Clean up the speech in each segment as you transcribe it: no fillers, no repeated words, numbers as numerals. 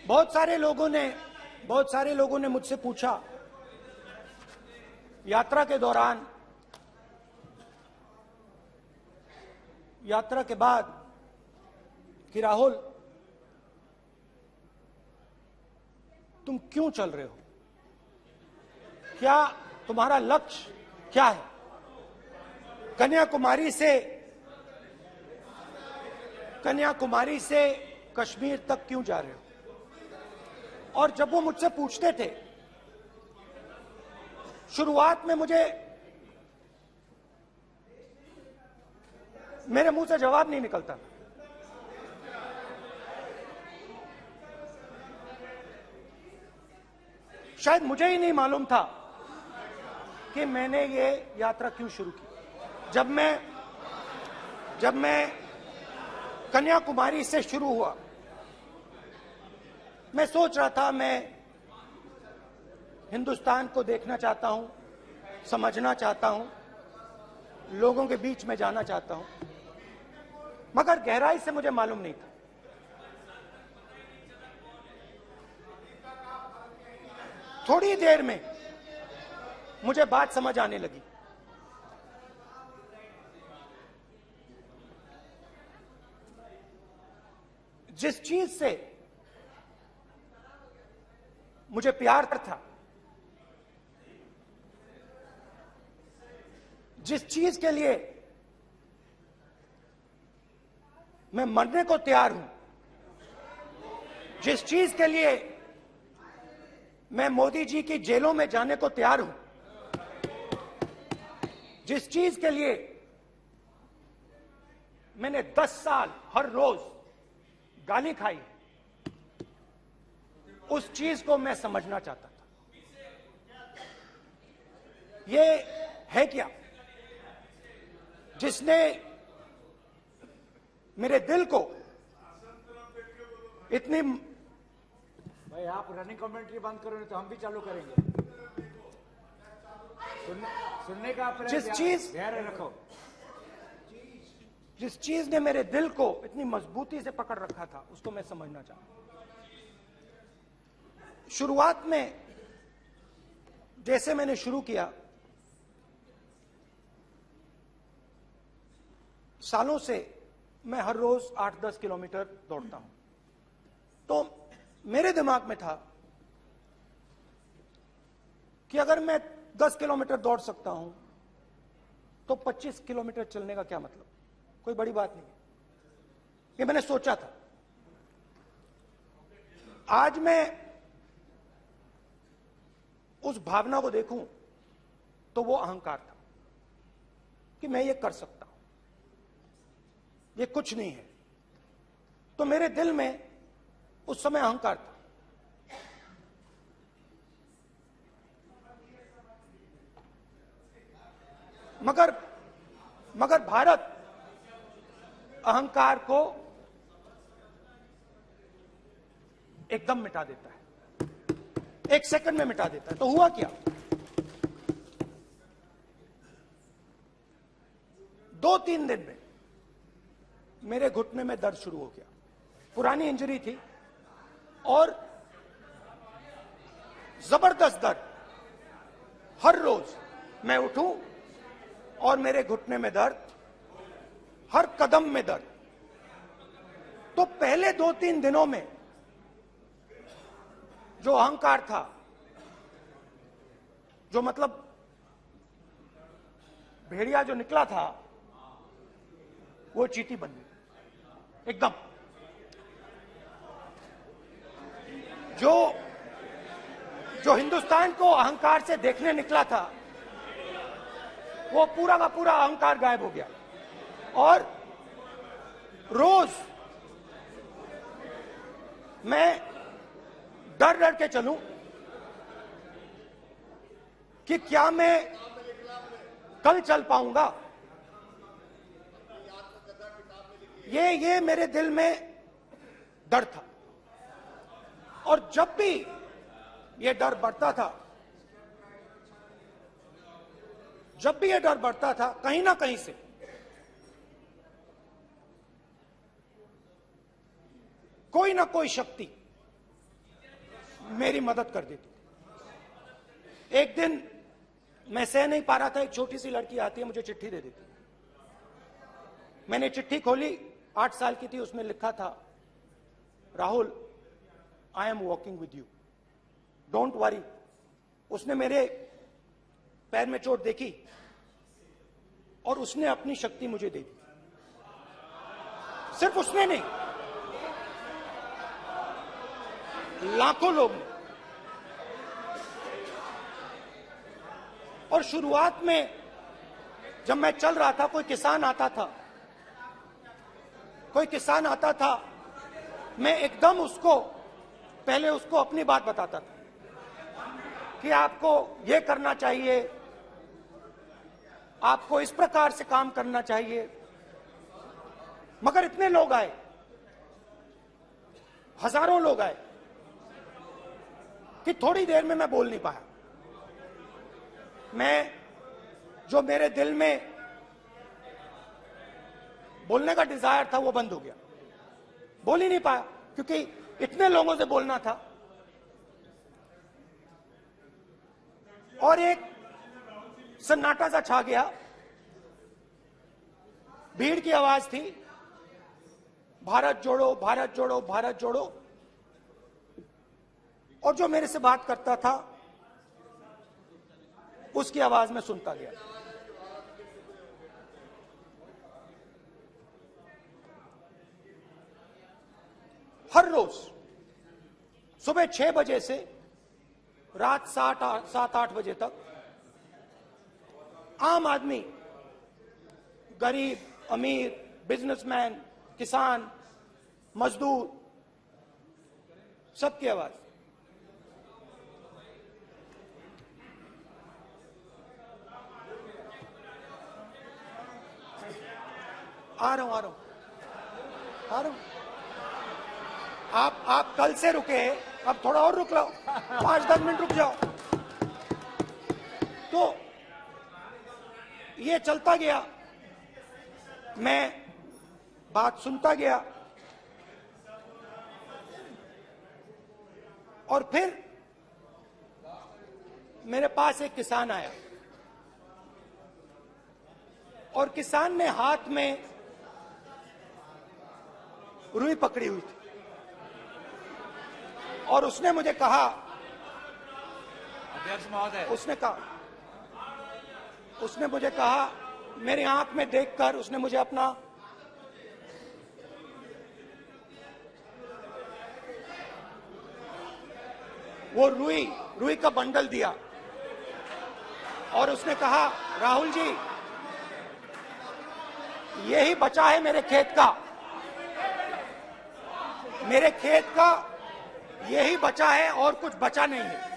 बहुत सारे लोगों ने मुझसे पूछा यात्रा के दौरान, यात्रा के बाद कि राहुल तुम क्यों चल रहे हो, क्या तुम्हारा लक्ष्य क्या है, कन्याकुमारी से कश्मीर तक क्यों जा रहे हो। और जब वो मुझसे पूछते थे, शुरुआत में मेरे मुंह से जवाब नहीं निकलता। शायद मुझे ही नहीं मालूम था कि मैंने ये यात्रा क्यों शुरू की। जब मैं कन्याकुमारी से शुरू हुआ, मैं सोच रहा था मैं हिंदुस्तान को देखना चाहता हूं, समझना चाहता हूं, लोगों के बीच में जाना चाहता हूं, मगर गहराई से मुझे मालूम नहीं था। थोड़ी देर में मुझे बात समझ आने लगी। जिस चीज से मुझे प्यार था, जिस चीज के लिए मैं मरने को तैयार हूं, जिस चीज के लिए मैं मोदी जी की जेलों में जाने को तैयार हूं, जिस चीज के लिए मैंने 10 साल हर रोज गाली खाई, उस चीज को मैं समझना चाहता था। ये है क्या जिसने मेरे दिल को इतनी। भाई आप रनिंग कमेंट्री बंद करो नहीं तो हम भी चालू करेंगे। सुनने का जिस चीज ने मेरे दिल को इतनी मजबूती से पकड़ रखा था, उसको मैं समझना चाहता। शुरुआत में जैसे मैंने शुरू किया, सालों से मैं हर रोज 8-10 किलोमीटर दौड़ता हूं, तो मेरे दिमाग में था कि अगर मैं 10 किलोमीटर दौड़ सकता हूं तो 25 किलोमीटर चलने का क्या मतलब, कोई बड़ी बात नहीं। ये मैंने सोचा था। आज मैं उस भावना को देखूं तो वो अहंकार था कि मैं ये कर सकता हूं, ये कुछ नहीं है। तो मेरे दिल में उस समय अहंकार था। मगर भारत अहंकार को एकदम मिटा देता है, 1 सेकंड में मिटा देता है। तो हुआ क्या, 2-3 दिन में मेरे घुटने में दर्द शुरू हो गया। पुरानी इंजरी थी और जबरदस्त दर्द। हर रोज मैं उठूं और मेरे घुटने में दर्द, हर कदम में दर्द। तो पहले 2-3 दिनों में जो अहंकार था, जो मतलब भेड़िया जो निकला था, वो चींटी बन गई एकदम। जो हिंदुस्तान को अहंकार से देखने निकला था, वो पूरा का पूरा अहंकार गायब हो गया। और रोज मैं डर डर के चलूं कि क्या मैं कल चल पाऊंगा। ये मेरे दिल में डर था। और जब भी ये डर बढ़ता था, कहीं ना कहीं से कोई ना कोई शक्ति मेरी मदद कर देती थी। एक दिन मैं सह नहीं पा रहा था, एक छोटी सी लड़की आती है, मुझे चिट्ठी दे देती। मैंने चिट्ठी खोली, 8 साल की थी, उसमें लिखा था, Rahul, I am walking with you, don't worry. उसने मेरे पैर में चोट देखी और उसने अपनी शक्ति मुझे दे दी। सिर्फ उसने नहीं, लाखों लोग ने। और शुरुआत में जब मैं चल रहा था, कोई किसान आता था, मैं एकदम उसको, पहले उसको अपनी बात बताता था कि आपको ये करना चाहिए, आपको इस प्रकार से काम करना चाहिए। मगर इतने लोग आए, हजारों लोग आए, कि थोड़ी देर में मैं बोल नहीं पाया। जो मेरे दिल में बोलने का डिजायर था वो बंद हो गया, बोल ही नहीं पाया, क्योंकि इतने लोगों से बोलना था। और एक सन्नाटा सा छा गया, भीड़ की आवाज थी, भारत जोड़ो, भारत जोड़ो, भारत जोड़ो। और जो मेरे से बात करता था उसकी आवाज में सुनता गया। हर रोज सुबह 6 बजे से रात 7-8 बजे तक आम आदमी, गरीब, अमीर, बिजनेसमैन, किसान, मजदूर, सबकी आवाज। आ रहा हूं। आप कल से रुके, अब थोड़ा और रुक लो, 5-10 मिनट रुक जाओ। तो ये चलता गया, मैं बात सुनता गया। और फिर मेरे पास एक किसान आया, और किसान ने हाथ में रुई पकड़ी हुई थी, और उसने मुझे कहा, अध्यक्ष महोदय, उसने मुझे कहा, मेरी आंख में देखकर उसने मुझे अपना वो रुई का बंडल दिया, और उसने कहा, राहुल जी, यही बचा है मेरे खेत का यही बचा है, और कुछ बचा नहीं है।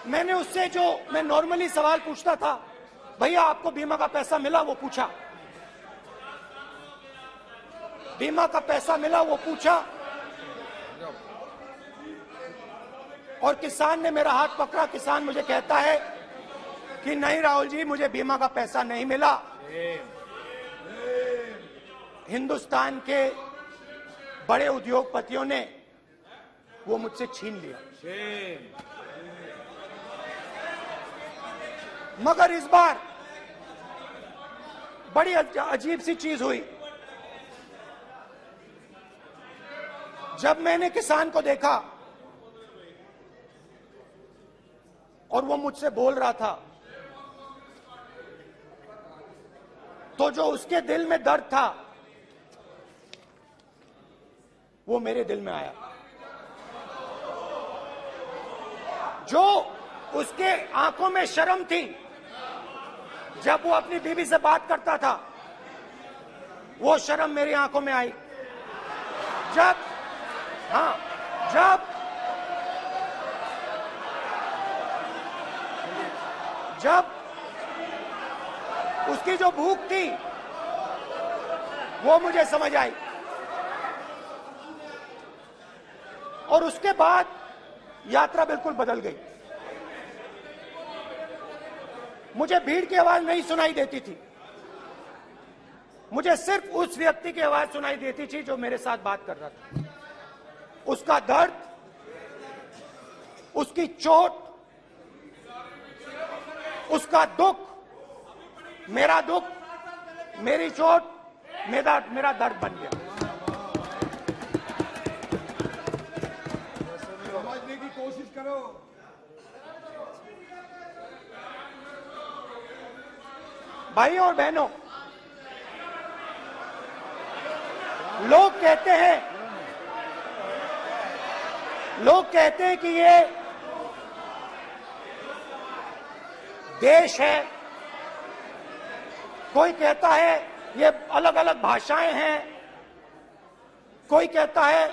मैंने उससे, जो मैं नॉर्मली सवाल पूछता था, भैया आपको बीमा का पैसा मिला, वो पूछा। बीमा का पैसा मिला, वो पूछा। और किसान ने मेरा हाथ पकड़ा। किसान मुझे कहता है कि नहीं राहुल जी, मुझे बीमा का पैसा नहीं मिला, हिंदुस्तान के बड़े उद्योगपतियों ने वो मुझसे छीन लिया। मगर इस बार बड़ी अजीब सी चीज हुई। जब मैंने किसान को देखा और वो मुझसे बोल रहा था, तो जो उसके दिल में दर्द था वो मेरे दिल में आया। जो उसके आंखों में शर्म थी जब वो अपनी बीवी से बात करता था, वो शर्म मेरी आंखों में आई। जब उसकी जो भूख थी वो मुझे समझ आई। और उसके बाद यात्रा बिल्कुल बदल गई। मुझे भीड़ की आवाज नहीं सुनाई देती थी, मुझे सिर्फ उस व्यक्ति की आवाज सुनाई देती थी जो मेरे साथ बात कर रहा था। उसका दर्द, उसकी चोट, उसका दुख, मेरा दुख, मेरी चोट, मेरा दर्द बन गया। समझने की कोशिश करो। भाइयों और बहनों, लोग कहते हैं कि ये देश है, कोई कहता है ये अलग अलग भाषाएं हैं, कोई कहता है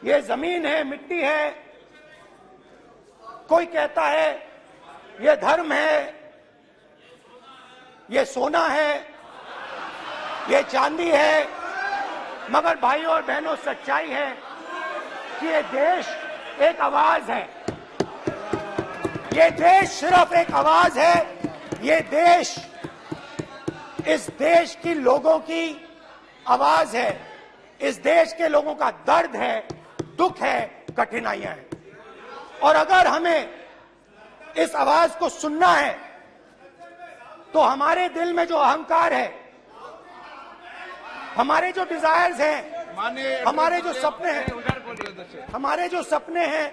ये जमीन है, मिट्टी है, कोई कहता है ये धर्म है, ये सोना है, ये चांदी है। मगर भाइयों और बहनों, सच्चाई है कि ये देश एक आवाज है। ये देश सिर्फ एक आवाज है। ये देश, इस देश की लोगों की आवाज है। इस देश के लोगों का दर्द है, दुख है, कठिनाइयां हैं। और अगर हमें इस आवाज को सुनना है तो हमारे दिल में जो अहंकार है, हमारे जो डिजायर्स हैं, हमारे जो सपने हैं,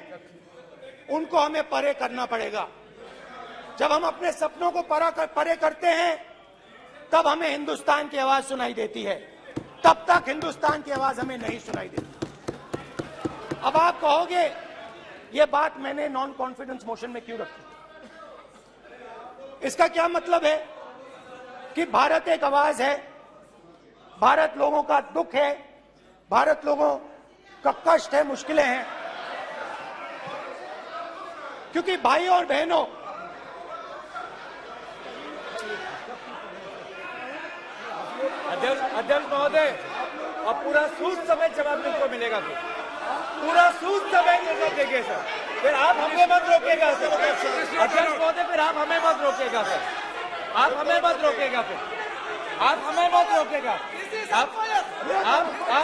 उनको हमें परे करना पड़ेगा। जब हम अपने सपनों को परे करते हैं, तब हमें हिंदुस्तान की आवाज सुनाई देती है। तब तक हिंदुस्तान की आवाज हमें नहीं सुनाई देती। अब आप कहोगे ये बात मैंने नॉन कॉन्फिडेंस मोशन में क्यों रखी? इसका क्या मतलब है कि भारत एक आवाज है, भारत लोगों का दुख है, भारत लोगों का कष्ट है, मुश्किलें हैं। क्योंकि भाइयों और बहनों, अध्यक्ष महोदय, अब पूरा सूद समय जवाब तुमको मिलेगा। फिर पूरा सूद समय जवाब देंगे सर। फिर आप हमें मत रोकेगा सर। अध्यक्ष महोदय, फिर आप हमें मत रोकेगा सर। आप हमें मत रोकेगा। फिर आप हमें मत रोकेगा। आप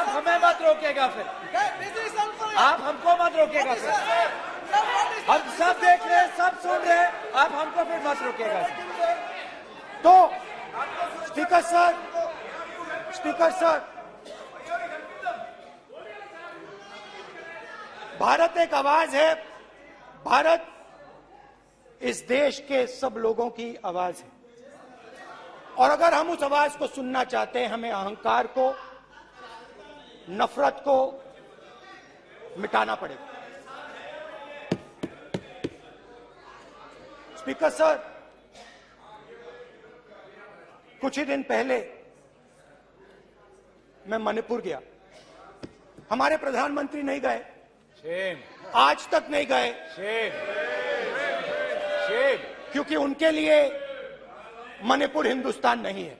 हमें मत रोकेगा। फिर आप हमको मत रोकेगा। फिर हम सब देख रहे हैं, सब सुन रहे हैं, आप हमको फिर मत रोकेगा। तो स्पीकर सर, भारत एक आवाज है। भारत इस देश के सब लोगों की आवाज है। और अगर हम उस आवाज को सुनना चाहते हैं, हमें अहंकार को, नफरत को मिटाना पड़ेगा। स्पीकर सर, कुछ ही दिन पहले मैं मणिपुर गया। हमारे प्रधानमंत्री नहीं गए, आज तक नहीं गए, क्योंकि उनके लिए मणिपुर हिंदुस्तान नहीं है।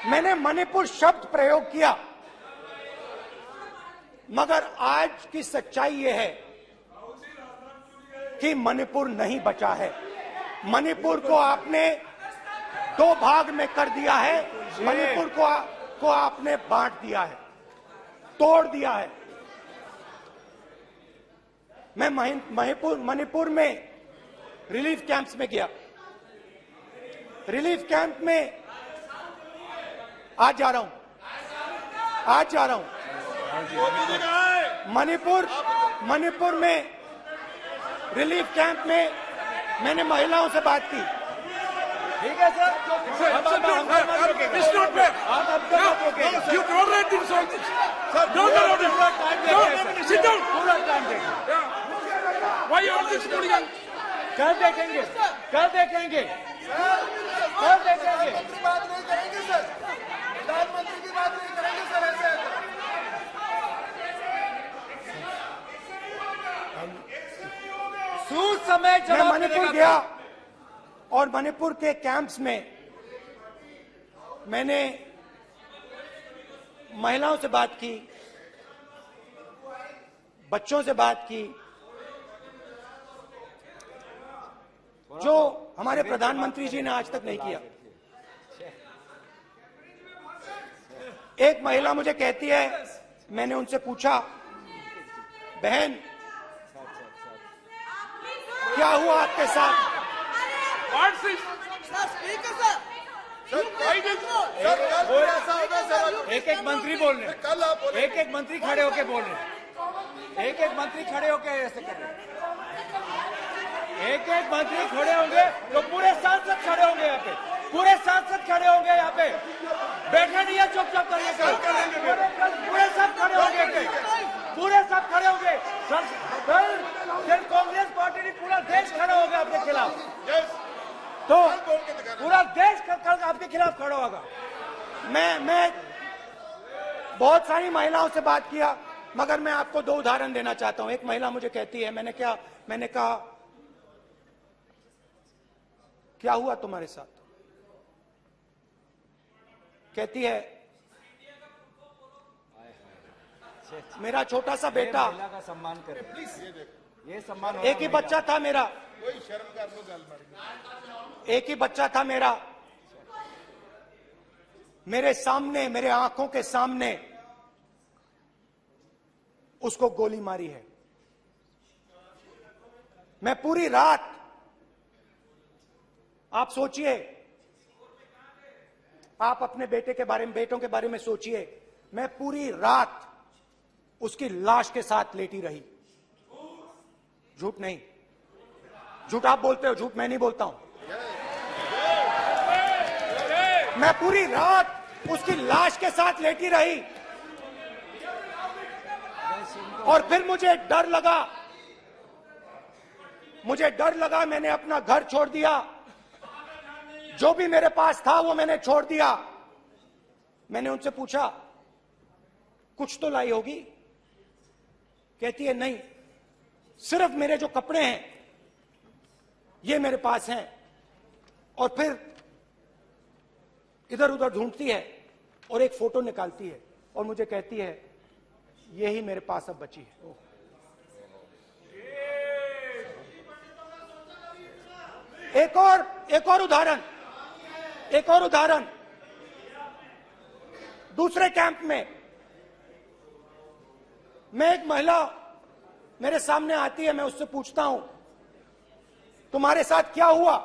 मैंने मणिपुर शब्द प्रयोग किया, मगर आज की सच्चाई यह है कि मणिपुर नहीं बचा है। मणिपुर को आपने दो भाग में कर दिया है। मणिपुर को आपने बांट दिया है, तोड़ दिया है। मैं मणिपुर में रिलीफ कैंप्स में गया। रिलीफ कैंप में आज जा रहा हूं। मणिपुर में रिलीफ कैंप में मैंने महिलाओं से बात की। ठीक है sir, You tolerate insults. Sir, don't allow this. Sit down. Why you are this podium? कल देखेंगे। बात नहीं करेंगे सर। प्रधानमंत्री की बात नहीं करेंगे सर ऐसे। सूद समय मैं जवाब मणिपुर गया और मणिपुर के कैंप्स में मैंने महिलाओं से बात की, बच्चों से बात की, जो हमारे प्रधानमंत्री जी ने आज तक नहीं किया। एक महिला मुझे कहती है, मैंने उनसे पूछा, बहन क्या हुआ आपके साथ? What's this? एक एक मंत्री बोल रहे हैं, एक एक मंत्री खड़े होके बोल रहे हैं, एक एक मंत्री खड़े होके ऐसे कर रहे हैं, एक एक मंत्री खड़े होंगे तो पूरे सांसद खड़े होंगे यहाँ पे, पूरे सांसद खड़े होंगे यहाँ पे, बैठे नहीं है चुपचाप करिए, पूरे सब खड़े होंगे, पूरे सब खड़े होंगे, फिर कांग्रेस पार्टी ने पूरा देश खड़ा होगा आपके खिलाफ, तो पूरा देश कल आपके खिलाफ खड़ा होगा। मैं बहुत सारी महिलाओं से बात किया, मगर मैं आपको दो उदाहरण देना चाहता हूं। एक महिला मुझे कहती है, मैंने कहा क्या हुआ तुम्हारे साथ? कहती है, मेरा छोटा सा बेटा, महिला का सम्मान करें प्लीज, ये सम्मान, एक ही बच्चा था मेरा, कोई शर्म कर लो गल एक ही बच्चा था मेरा, मेरे सामने, मेरे आंखों के सामने उसको गोली मारी है। मैं पूरी रात, आप सोचिए, आप अपने बेटे के बारे में, बेटों के बारे में सोचिए, मैं पूरी रात उसकी लाश के साथ लेटी रही। झूठ नहीं, झूठ आप बोलते हो, झूठ मैं नहीं बोलता हूं। मैं पूरी रात उसकी लाश के साथ लेटी रही और फिर मुझे डर लगा, मैंने अपना घर छोड़ दिया, जो भी मेरे पास था वो मैंने छोड़ दिया। मैंने उनसे पूछा, कुछ तो लाई होगी? कहती है, नहीं, सिर्फ मेरे जो कपड़े हैं ये मेरे पास हैं। और फिर इधर उधर ढूंढती है और एक फोटो निकालती है और मुझे कहती है, यही मेरे पास अब बची है। एक और उदाहरण, दूसरे कैंप में मैं, एक महिला मेरे सामने आती है, मैं उससे पूछता हूं, तुम्हारे साथ क्या हुआ?